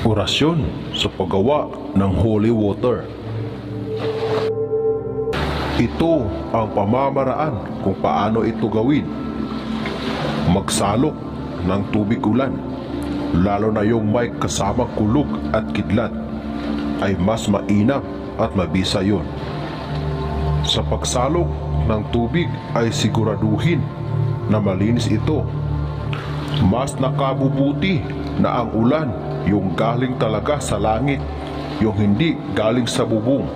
Orasyon sa paggawa ng holy water. Ito ang pamamaraan kung paano ito gawin. Magsalok ng tubig ulan, lalo na yung may kasamang kulog at kidlat, ay mas mainam at mabisa yon. Sa pagsalok ng tubig ay siguraduhin na malinis ito. Mas nakabubuti na ang ulan yung galing talaga sa langit, yung hindi galing sa bubong.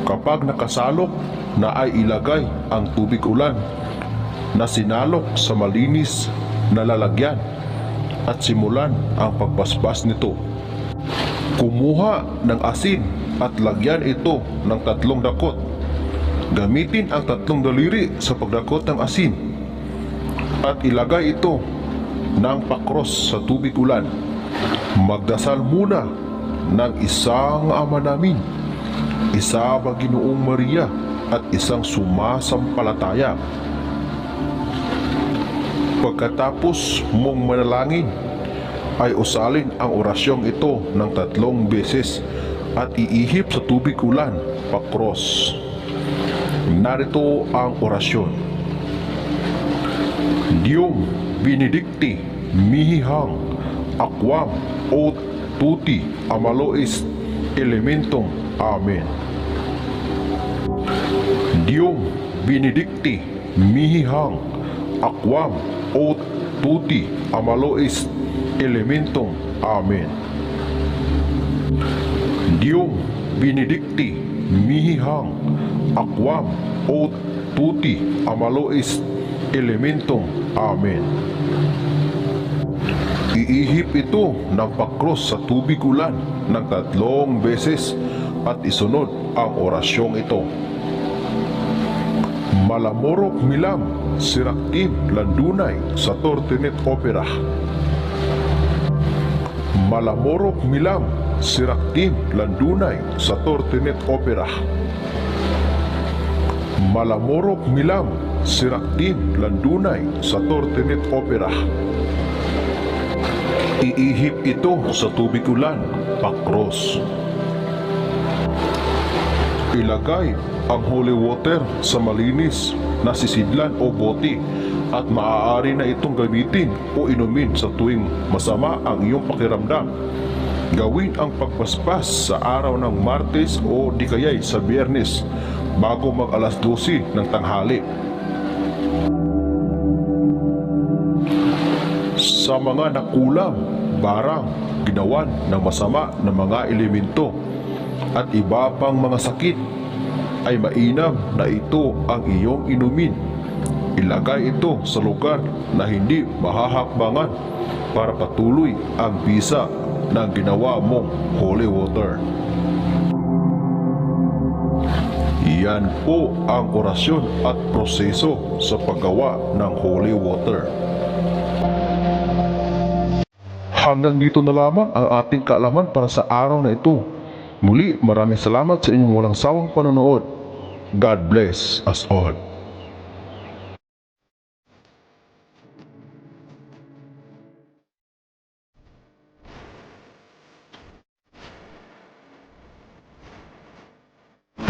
Kapag nakasalok na ay ilagay ang tubig ulan na sinalok sa malinis na lalagyan at simulan ang pagbasbas nito. Kumuha ng asin at lagyan ito ng 3 dakot. Gamitin ang 3 daliri sa pagdakot ng asin at ilagay ito ng pakros sa tubig ulan. Magdasal muna ng isang Ama namin, isa Ginoong Maria at isang sumasampalataya. Pagkatapos mong manalangin, ay usalin ang orasyong ito ng 3 beses at iihip sa tubig ulan, pakros. Narito ang orasyon. Dium benedicti mihi hang aquam ut tutti amalois elementum. Amen. Dium benedicti mihi hang aquam ut tutti amalois elementum. Amen. Dium benedicti mihi hang aquam ut tutti amalois elementum. Amen. Iihip ito ng pakros sa tubig ulan ng 3 beses at isunod ang orasyong ito. Malamorok milam siraktim landunay sa tortinet opera. Malamorok milam siraktim landunay sa tortinet opera. Malamorok milam siraktim landunay sa tortinet opera. Iihip ito sa tubig ulan, pakros. Ilagay ang holy water sa malinis na sisidlan o bote at maaari na itong gamitin o inumin sa tuwing masama ang iyong pakiramdam. Gawin ang pagbasbas sa araw ng Martes o di kaya'y sa Biyernes bago mag alas 12 ng tanghali. Sa mga nakulam, barang, ginawan ng masama na mga elemento at iba pang mga sakit, ay mainam na ito ang iyong inumin. Ilagay ito sa lugar na hindi mahahakbangan para patuloy ang bisa ng ginawa mong holy water. Yan po ang orasyon at proseso sa paggawa ng holy water. Hanggang dito na lamang ang ating kaalaman para sa araw na ito. Muli, maraming salamat sa inyong walang sawang panonood. God bless us all.